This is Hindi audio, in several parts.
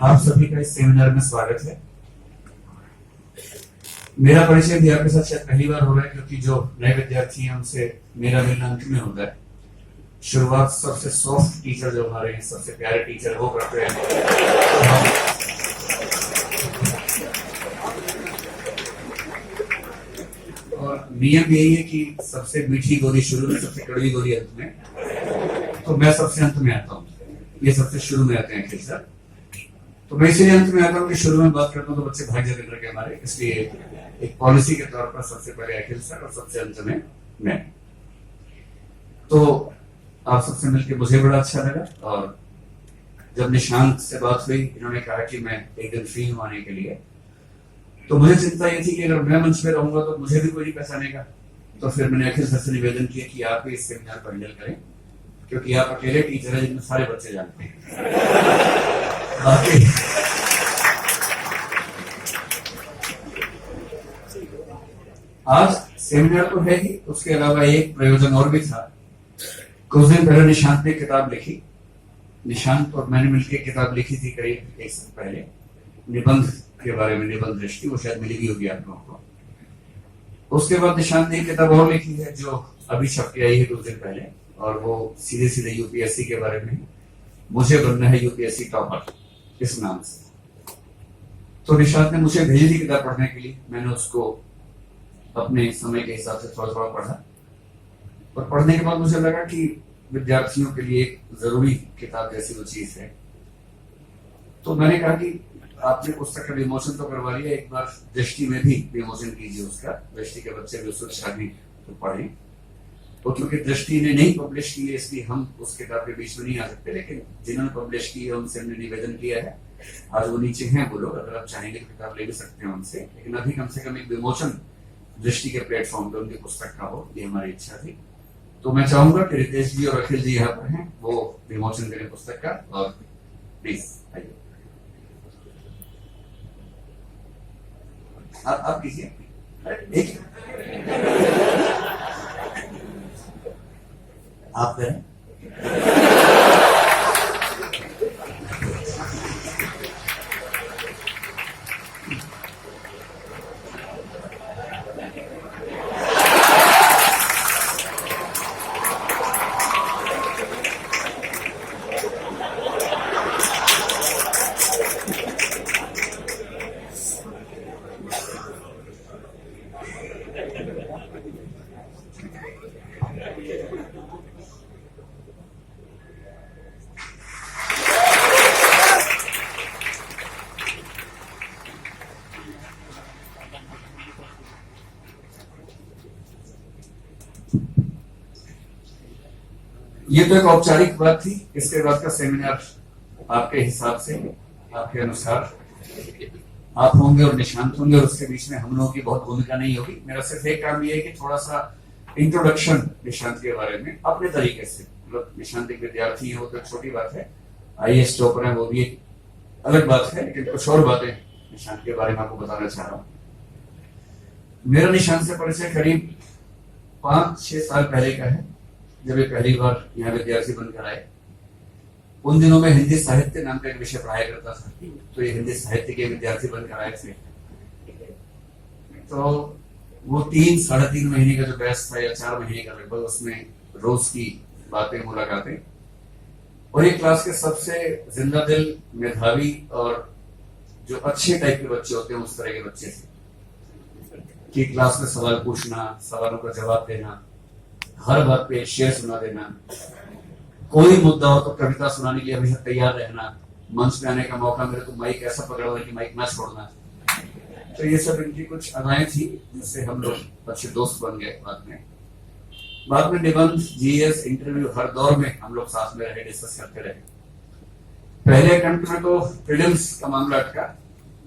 आप सभी का इस सेमिनार में स्वागत है। मेरा परिचय भी आपके साथ शायद पहली बार हो रहा है, क्योंकि जो नए विद्यार्थी हैं उनसे मेरा मिलना अंत में होता है। शुरुआत सबसे सॉफ्ट टीचर जो हमारे हैं, सबसे प्यारे टीचर वो करते हैं। और नियम यही है कि सबसे मीठी गोली शुरू में, सबसे कड़वी गोली अंत में। तो मैं सबसे अंत में आता हूँ, ये सबसे शुरू में आते हैं सर। तो मैं इसलिए अंत में आता हूँ कि शुरू में बात करता हूँ तो बच्चे भाग जाते करके हमारे, इसलिए एक पॉलिसी के तौर पर सबसे पहले अखिल सर और सबसे अंत में मैं। तो आप सबसे मिलकर मुझे बड़ा अच्छा लगा। और जब निशांत से बात हुई, इन्होंने कहा कि मैं एक दिन फ्री हूं आने के लिए, तो मुझे चिंता ये थी कि अगर मैं मंच पे रहूंगा तो मुझे भी कोई नहीं पहचानेगा। तो फिर मैंने अखिल सर से निवेदन किया कि आप भी इस सेमिनार को हैंडल करें, क्योंकि आप अकेले टीचर हैं जिनमें सारे बच्चे जानते हैं। आज सेमिनार तो है ही, उसके अलावा एक प्रयोजन और भी था। कुछ दिन पहले निशांत ने किताब लिखी, निशांत और मैंने मिलकर किताब लिखी थी करीब एक साल पहले, निबंध के बारे में, निबंध दृष्टि, वो शायद मिली भी होगी आप लोगों को। उसके बाद निशांत ने एक किताब और लिखी है जो अभी छप के आई है कुछ दिन पहले, और वो सीधे सीधे यूपीएससी के बारे में, मुझे बनना है यूपीएससी टॉपर, इस नाम से। तो निशांत ने मुझे भेजी थी किताब पढ़ने के लिए, मैंने उसको अपने समय के हिसाब से थोड़ा थोड़ा पढ़ा। और पढ़ने के बाद मुझे लगा कि विद्यार्थियों के लिए एक जरूरी किताब जैसी वो चीज है। तो मैंने कहा कि आपने पुस्तक का विमोचन तो करवा लिया, एक बार दृष्टि में भी विमोचन कीजिए उसका, दृष्टि के बच्चे भी उसको छाने तो पढ़ें। तो क्योंकि दृष्टि ने नहीं पब्लिश की है, इसलिए हम उस किताब के बीच में नहीं आ सकते, लेकिन जिन्होंने पब्लिश की है उनसे हमने निवेदन किया है। आज वो नीचे हैं वो लोग, अगर आप चाहेंगे तो किताब ले भी सकते हैं उनसे, लेकिन अभी कम से कम एक विमोचन दृष्टि के प्लेटफॉर्म पे उनकी पुस्तक का हो, ये हमारी इच्छा थी। तो मैं चाहूंगा कि रितेश जी और अखिल जी यहाँ पर हैं, वो विमोचन करें पुस्तक का। और प्लीज आइए, आप कीजिए। एक आप करें। ये तो एक औपचारिक बात थी। इसके बाद का सेमिनार आपके हिसाब से, आपके अनुसार आप होंगे और निशांत होंगे, और उसके बीच में हम लोगों की बहुत भूमिका नहीं होगी। मेरा सिर्फ एक काम ये है कि थोड़ा सा इंट्रोडक्शन निशांत के बारे में अपने तरीके से, मतलब निशांत एक विद्यार्थी है वो तो छोटी बात है, आईएएस टॉपर है वो भी एक अलग बात है, लेकिन कुछ और बातें निशांत के बारे में आपको बताना चाह रहा हूँ। मेरा निशांत से परिचय करीब 5-6 साल पहले का है, जब ये पहली बार यहाँ विद्यार्थी बनकर आए। उन दिनों में हिंदी साहित्य नाम का एक विषय पढ़ाया करता था, तो ये हिंदी साहित्य के विद्यार्थी बनकर आए थे। तो वो 3-3.5 महीने का जो बैच था, या 4 महीने का लगभग, उसमें रोज की बातें, मुलाकातें, और एक क्लास के सबसे जिंदा दिल, मेधावी और जो अच्छे टाइप के बच्चे होते हैं उस तरह के बच्चे थे कि क्लास में सवाल पूछना, सवालों का जवाब देना, हर बात पे शेर सुना देना, कोई मुद्दा हो तो कविता सुनाने के लिए हमेशा तैयार रहना, मंच पे आने का मौका मिले तो माइक ऐसा पकड़ना कि माइक ना छोड़ना। तो ये सब इनकी कुछ अदाएं थी जिससे हम लोग अच्छे दोस्त बन गए। बाद में निबंध, जीएस, इंटरव्यू, हर दौर में हम लोग साथ में रहे, डिस्कस करते रहे। पहले अटेम्प्ट में तो प्रीलिम्स का मामला अटका।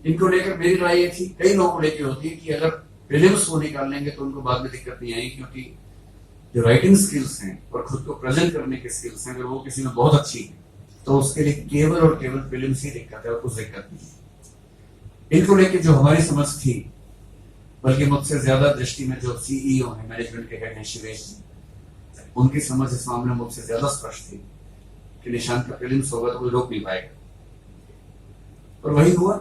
इनको लेकर मेरी राय ये थी, कई लोगों को लेकर होती है, कि अगर प्रीलिम्स वो निकाल लेंगे तो उनको बाद में दिक्कत नहीं आएगी, क्योंकि जो राइटिंग स्किल्स हैं और खुद को प्रेजेंट करने की स्किल्स हैं, अगर वो किसी में बहुत अच्छी है तो उसके लिए केवल और केवल प्रीलिम्स ही दिक्कत है और कुछ दिक्कत नहीं। इनको लेकर जो हमारी समझ थी, बल्कि मुझसे ज्यादा दृष्टि में जो सीईओ है, मैनेजमेंट के हेड हैं शिवेश जी, उनकी समझ इस मामले में मुझसे ज्यादा स्पष्ट थी कि निशांत का प्रीलिम्स होगा तो कोई रोक नहीं पाएगा। और वही हुआ,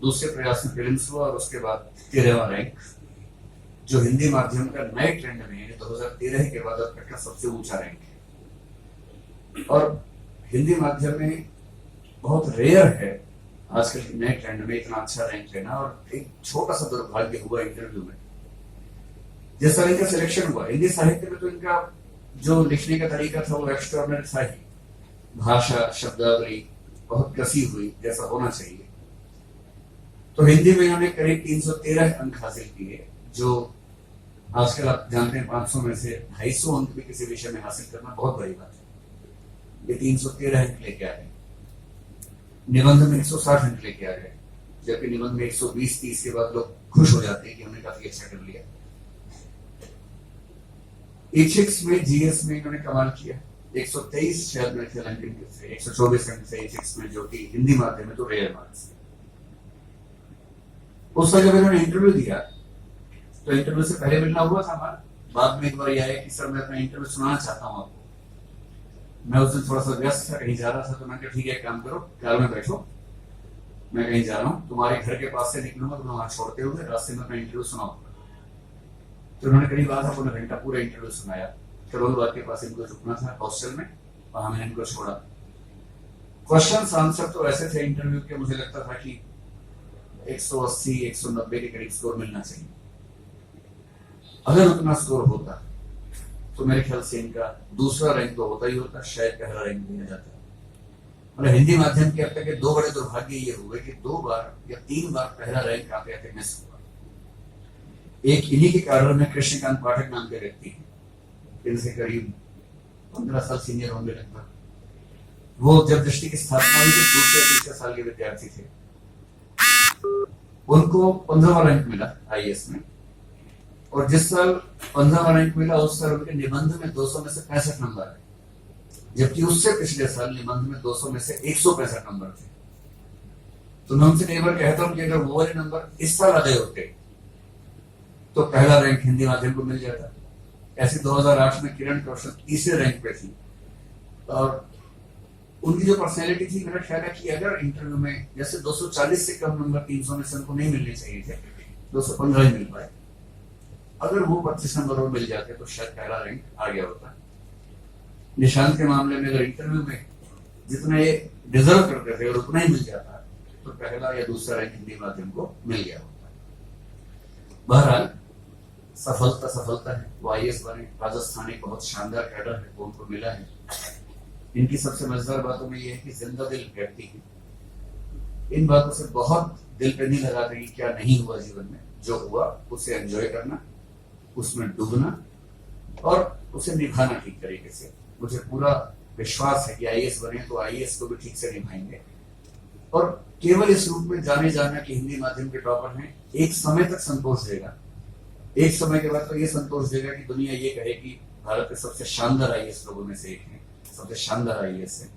दूसरे प्रयास में प्रीलिम्स हुआ और उसके बाद 13वां रैंक, जो हिंदी माध्यम का नए ट्रेंड में 2013 के बाद अब तक का सबसे ऊंचा रैंक है। और हिंदी माध्यम में बहुत रेयर है आजकल के नए ट्रेंड में इतना अच्छा रैंक लेना। और एक छोटा सा दुर्भाग्य हुआ इंटरव्यू में, जिस तरह इनका सिलेक्शन हुआ, हिंदी साहित्य में तो इनका जो लिखने का तरीका था वो एक्स्ट्राऑर्डिनरी था ही, भाषा शब्दावली बहुत कसी हुई जैसा होना चाहिए। तो हिंदी में इन्होंने करीब 313 अंक हासिल किए, जो आजकल आप जानते हैं 500 में से 250 अंक भी किसी विषय में हासिल करना बहुत बड़ी बात है। ये 313 अंक लेके आ गए। निबंध में 160 अंक लेके आ गए, जबकि निबंध में 120-30 के बाद लोग खुश हो जाते हैं कि हमने काफी अच्छा कर लिया। एथिक्स में, जीएस में इन्होंने कमाल किया, 123 शायद मेरे ख्याल अंक से 124 अंक से एथिक्स में, जो कि हिंदी माध्यम में तो रेयर मार्क्स है। उस जब इन्होंने इंटरव्यू दिया तो इंटरव्यू से पहले मिलना हुआ था हमारा, बाद में एक बार ये आया कि सर मैं अपना इंटरव्यू सुनाना चाहता हूँ आपको। मैं उस दिन थोड़ा सा व्यस्त था, कहीं जा रहा था, तो मैंने कहा ठीक है एक काम करो, कार में बैठो, मैं कहीं जा रहा हूँ, तुम्हारे घर के पास से निकलूंगा, तुम्हें वहां छोड़ते हुए रास्ते में अपना इंटरव्यू सुनाऊंगा। तो उन्होंने करीब आधा पौना घंटा पूरा इंटरव्यू सुनाया। करोलबाग के पास इनको रुकना था हॉस्टल में, वहां मैंने इनको छोड़ा। क्वेश्चन आंसर तो ऐसे थे इंटरव्यू के, मुझे लगता था कि 180-190 के करीब स्कोर मिलना चाहिए। अगर उतना स्कोर होता तो मेरे ख्याल से इनका दूसरा रैंक तो होता ही होता, शायद पहला रैंक दिया जाता। मतलब हिंदी माध्यम के अब तक के 2 बड़े दुर्भाग्य ये हुए कि 2 बार या 3 बार पहला रैंक आते आते मिस हुआ। एक इन्हीं के कारण में कृष्णकांत पाठक नाम के व्यक्ति हैं, इनसे करीब 15 साल सीनियर होंगे लगभग। वो जब दृष्टि की स्थापना हुई तो दूसरे-तीसरे साल के विद्यार्थी थे। उनको 15वां रैंक मिला आईएएस में, और जिस साल 15वां रैंक मिला उस साल उनके निबंध में 200 में से 65 नंबर है, जबकि उससे पिछले साल निबंध में 200 में से 165 नंबर थे। तो मैं उनसे कई बार कहता हूं कि अगर वो वाले नंबर इस साल आ गए होते तो पहला रैंक हिंदी माध्यम को मिल जाता। ऐसे 2008 में किरण कौशल तीसरे रैंक पे थी, और उनकी जो पर्सनैलिटी थी, मेरा ख्याल है कि अगर इंटरव्यू में जैसे 240 से कम नंबर 300 में से उनको नहीं मिलने चाहिए थे, 215 ही मिल पाए। अगर वो 25 नंबर और मिल जाते तो शायद पहला रैंक आ गया होता। निशांत के मामले में अगर इंटरव्यू में जितना ये डिजर्व करते थे और उतना ही मिल जाता तो पहला या दूसरा रैंक हिंदी माध्यम को मिल गया होता। बहरहाल सफलता है, वो आईएएस बने। राजस्थान एक बहुत शानदार कैडर है, वो उनको मिला है। इनकी सबसे मजेदार बातों में ये है कि जिंदा दिल व्यक्ति है। इन बातों से बहुत दिल पे नहीं लगाते कि क्या नहीं हुआ जीवन में, जो हुआ उसे एंजॉय करना, उसमें डूबना और उसे निभाना ठीक तरीके से। मुझे पूरा विश्वास है कि आईएएस बने तो आईएएस को भी ठीक से निभाएंगे, और केवल इस रूप में जाने जाना कि हिंदी माध्यम के टॉपर हैं, एक समय तक संतोष देगा। एक समय के बाद तो ये संतोष देगा कि दुनिया ये कहेगी भारत के सबसे शानदार आईएएस लोगों में से एक है, सबसे शानदार आईएएस है।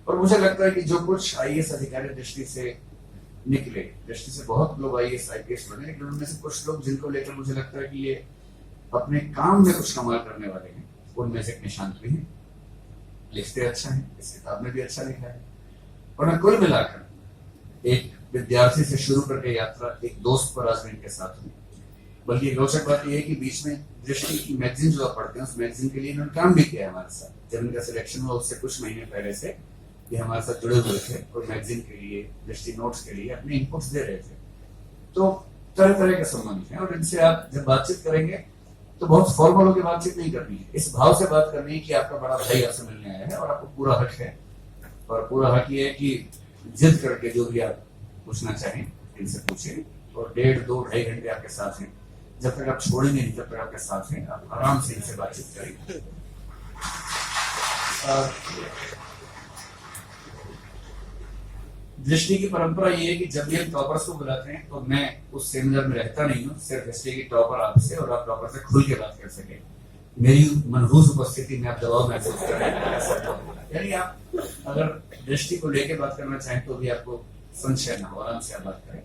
और मुझे लगता है कि जो कुछ आईएएस अधिकारी दृष्टि से निकले, दृष्टि से बहुत लोग आईएएस आईपीएस बने, लेकिन उनमें से कुछ लोग जिनको लेकर मुझे लगता है कि ये अपने काम में कुछ कमाल करने वाले हैं, उनमें से एक निशांत भी है। लिखते अच्छा है, इस किताब में भी अच्छा लिखा है। और मैं कुल मिलाकर एक विद्यार्थी से शुरू करके यात्रा एक दोस्त पर आज मैं इनके साथ हूँ। बल्कि रोचक बात यह है कि बीच में दृष्टि की मैगजीन जो आप पढ़ते हैं, उस मैगजीन के लिए इन्होंने काम भी किया है हमारे साथ। जब इनका सिलेक्शन हुआ उससे कुछ महीने पहले से ये हमारे साथ जुड़े हुए थे और मैगजीन के लिए, दृष्टि नोट्स के लिए अपने इनपुट्स दे रहे थे। तो तरह तरह के संबंध हैं, और इनसे आप जब बातचीत करेंगे तो बहुत फॉर्मल होकर बातचीत नहीं करनी है, इस भाव से बात करनी है कि आपका बड़ा भाई आपसे मिलने आया है और आपको पूरा हक है। और पूरा हक ये है कि जिद करके जो भी आप पूछना चाहें इनसे पूछें, और 1.5-2-2.5 घंटे आपके साथ हैं। जब तक आप छोड़ेंगे नहीं, जब तक आपके साथ हैं, आप आराम से इनसे बातचीत करेंगे। दृष्टि की परंपरा ये है कि जब भी हम टॉपर्स को बुलाते हैं तो मैं उस सेमिनार में रहता नहीं हूँ, सिर्फ इसलिए कि टॉपर आपसे और आप टॉपर से खुल के बात कर सके। मेरी मनहूस उपस्थिति में आप दबाव महसूस कर रहे हैं, यानी आप अगर दृष्टि को लेके बात करना चाहें तो भी आपको संशय ना हो, आराम से आप बात करें।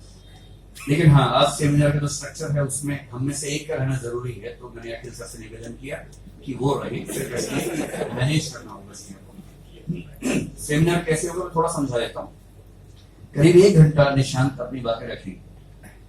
लेकिन हाँ, आज सेमिनार का जो स्ट्रक्चर है उसमें हम में से एक का रहना जरूरी है, तो मैंने अखिल सर से निवेदन किया कि वो रहे, मैनेज करना होगा। सेमिनार कैसे होगा थोड़ा समझा देता हूँ। करीब 1 घंटा निशांत अपनी बातें रखी।